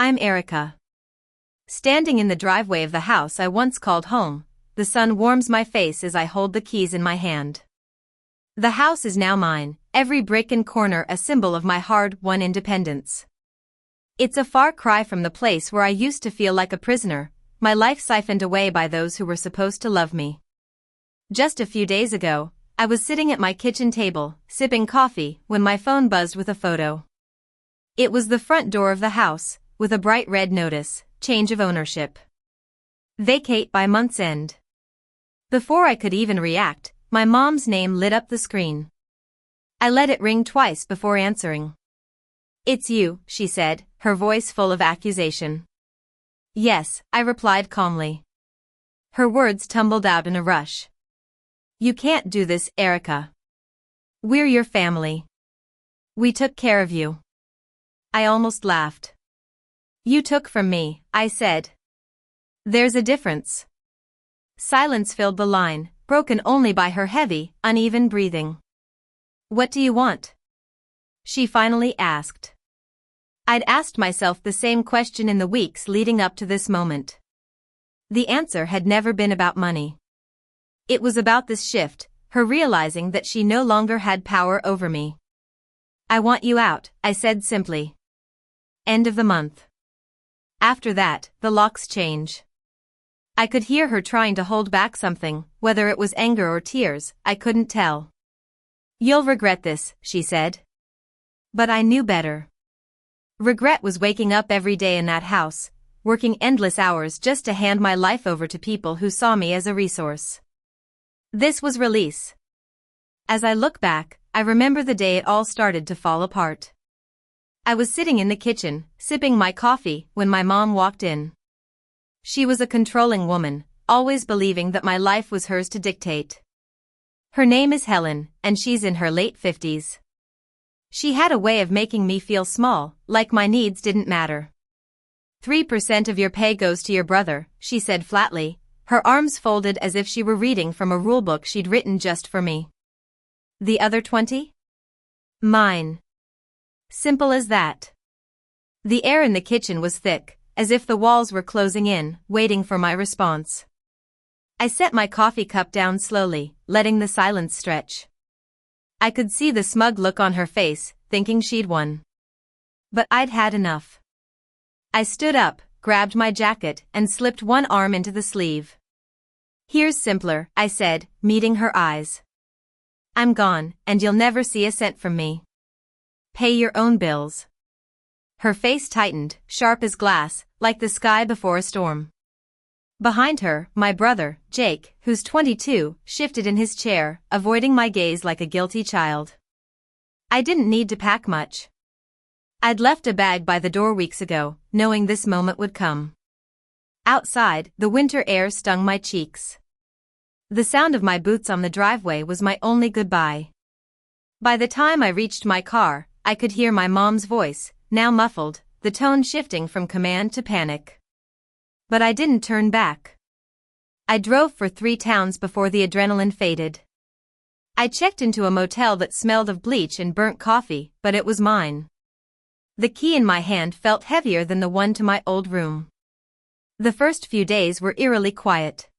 I'm Erica. Standing in the driveway of the house I once called home, the sun warms my face as I hold the keys in my hand. The house is now mine, every brick and corner a symbol of my hard-won independence. It's a far cry from the place where I used to feel like a prisoner, my life siphoned away by those who were supposed to love me. Just a few days ago, I was sitting at my kitchen table, sipping coffee, when my phone buzzed with a photo. It was the front door of the house, with a bright red notice, change of ownership. Vacate by month's end. Before I could even react, my mom's name lit up the screen. I let it ring twice before answering. "It's you," she said, her voice full of accusation. "Yes," I replied calmly. Her words tumbled out in a rush. "You can't do this, Erica. We're your family. We took care of you." I almost laughed. "You took from me," I said. "There's a difference." Silence filled the line, broken only by her heavy, uneven breathing. "What do you want?" she finally asked. I'd asked myself the same question in the weeks leading up to this moment. The answer had never been about money. It was about this shift, her realizing that she no longer had power over me. "I want you out," I said simply. End of the month. After that, the locks change. I could hear her trying to hold back something, whether it was anger or tears, I couldn't tell. "You'll regret this," she said. But I knew better. Regret was waking up every day in that house, working endless hours just to hand my life over to people who saw me as a resource. This was release. As I look back, I remember the day it all started to fall apart. I was sitting in the kitchen, sipping my coffee, when my mom walked in. She was a controlling woman, always believing that my life was hers to dictate. Her name is Helen, and she's in her late 50s. She had a way of making me feel small, like my needs didn't matter. 3% of your pay goes to your brother," she said flatly, her arms folded as if she were reading from a rulebook she'd written just for me. "The other 20? Mine." Simple as that. The air in the kitchen was thick, as if the walls were closing in, waiting for my response. I set my coffee cup down slowly, letting the silence stretch. I could see the smug look on her face, thinking she'd won. But I'd had enough. I stood up, grabbed my jacket, and slipped one arm into the sleeve. "Here's simpler," I said, meeting her eyes. "I'm gone, and you'll never see a cent from me. Pay your own bills." Her face tightened, sharp as glass, like the sky before a storm. Behind her, my brother, Jake, who's 22, shifted in his chair, avoiding my gaze like a guilty child. I didn't need to pack much. I'd left a bag by the door weeks ago, knowing this moment would come. Outside, the winter air stung my cheeks. The sound of my boots on the driveway was my only goodbye. By the time I reached my car, I could hear my mom's voice, now muffled, the tone shifting from command to panic. But I didn't turn back. I drove for 3 towns before the adrenaline faded. I checked into a motel that smelled of bleach and burnt coffee, but it was mine. The key in my hand felt heavier than the one to my old room. The first few days were eerily quiet.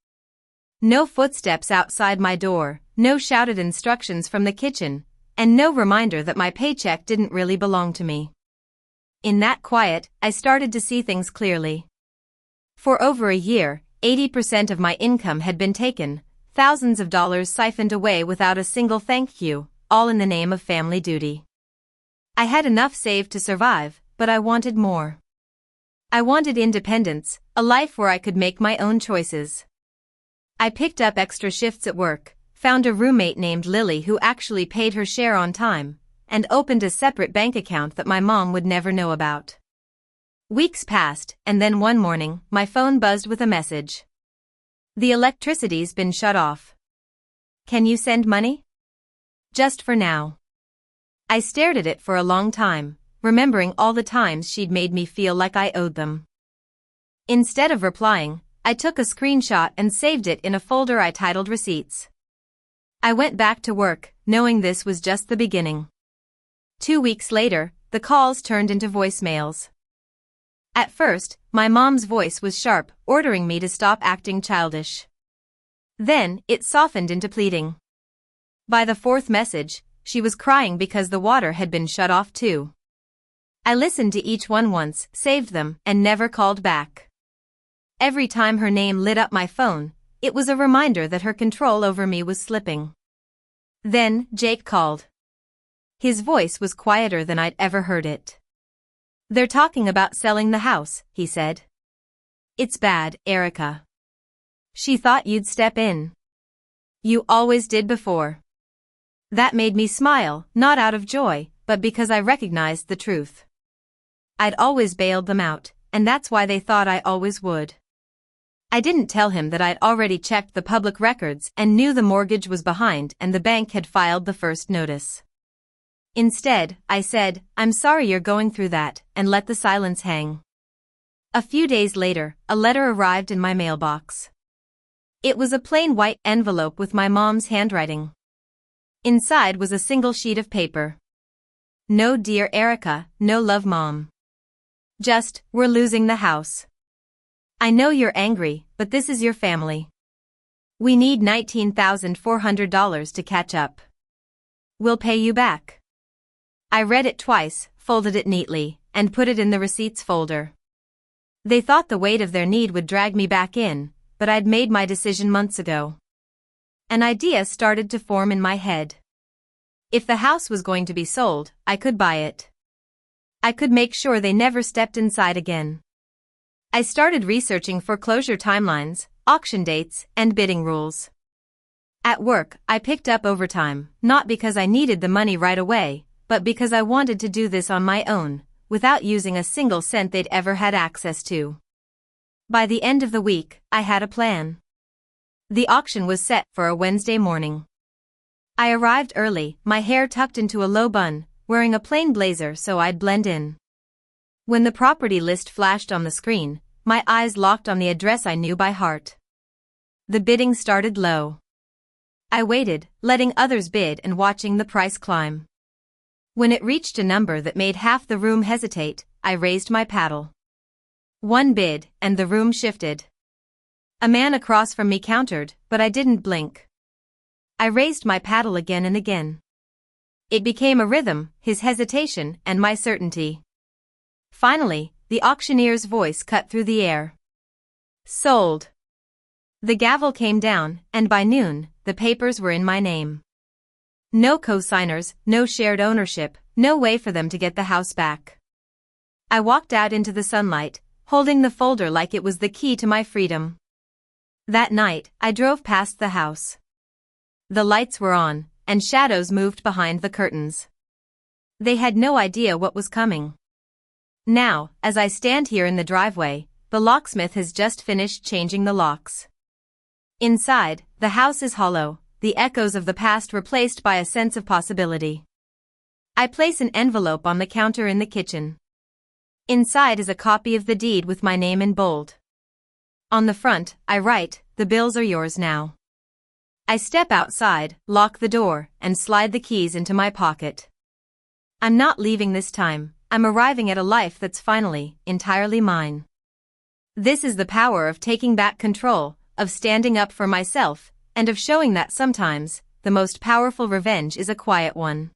No footsteps outside my door, no shouted instructions from the kitchen, and no reminder that my paycheck didn't really belong to me. In that quiet, I started to see things clearly. For over a year, 80% of my income had been taken, thousands of dollars siphoned away without a single thank you, all in the name of family duty. I had enough saved to survive, but I wanted more. I wanted independence, a life where I could make my own choices. I picked up extra shifts at work, found a roommate named Lily who actually paid her share on time, and opened a separate bank account that my mom would never know about. Weeks passed, and then one morning, my phone buzzed with a message. "The electricity's been shut off. Can you send money? Just for now." I stared at it for a long time, remembering all the times she'd made me feel like I owed them. Instead of replying, I took a screenshot and saved it in a folder I titled Receipts. I went back to work, knowing this was just the beginning. 2 weeks later, the calls turned into voicemails. At first, my mom's voice was sharp, ordering me to stop acting childish. Then, it softened into pleading. By the fourth message, she was crying because the water had been shut off too. I listened to each one once, saved them, and never called back. Every time her name lit up my phone, it was a reminder that her control over me was slipping. Then, Jake called. His voice was quieter than I'd ever heard it. "They're talking about selling the house," he said. "It's bad, Erica. She thought you'd step in. You always did before." That made me smile, not out of joy, but because I recognized the truth. I'd always bailed them out, and that's why they thought I always would. I didn't tell him that I'd already checked the public records and knew the mortgage was behind and the bank had filed the first notice. Instead, I said, "I'm sorry you're going through that," and let the silence hang. A few days later, a letter arrived in my mailbox. It was a plain white envelope with my mom's handwriting. Inside was a single sheet of paper. "No dear Erica, no love Mom. Just, we're losing the house. I know you're angry, but this is your family. We need $19,400 to catch up. We'll pay you back." I read it twice, folded it neatly, and put it in the receipts folder. They thought the weight of their need would drag me back in, but I'd made my decision months ago. An idea started to form in my head. If the house was going to be sold, I could buy it. I could make sure they never stepped inside again. I started researching foreclosure timelines, auction dates, and bidding rules. At work, I picked up overtime, not because I needed the money right away, but because I wanted to do this on my own, without using a single cent they'd ever had access to. By the end of the week, I had a plan. The auction was set for a Wednesday morning. I arrived early, my hair tucked into a low bun, wearing a plain blazer so I'd blend in. When the property list flashed on the screen, my eyes locked on the address I knew by heart. The bidding started low. I waited, letting others bid and watching the price climb. When it reached a number that made half the room hesitate, I raised my paddle. One bid, and the room shifted. A man across from me countered, but I didn't blink. I raised my paddle again and again. It became a rhythm, his hesitation and my certainty. Finally, the auctioneer's voice cut through the air. "Sold." The gavel came down, and by noon, the papers were in my name. No co-signers, no shared ownership, no way for them to get the house back. I walked out into the sunlight, holding the folder like it was the key to my freedom. That night, I drove past the house. The lights were on, and shadows moved behind the curtains. They had no idea what was coming. Now, as I stand here in the driveway, the locksmith has just finished changing the locks. Inside, the house is hollow, the echoes of the past replaced by a sense of possibility. I place an envelope on the counter in the kitchen. Inside is a copy of the deed with my name in bold. On the front, I write, "The bills are yours now." I step outside, lock the door, and slide the keys into my pocket. I'm not leaving this time, I'm arriving at a life that's finally, entirely mine. This is the power of taking back control, of standing up for myself, and of showing that sometimes, the most powerful revenge is a quiet one.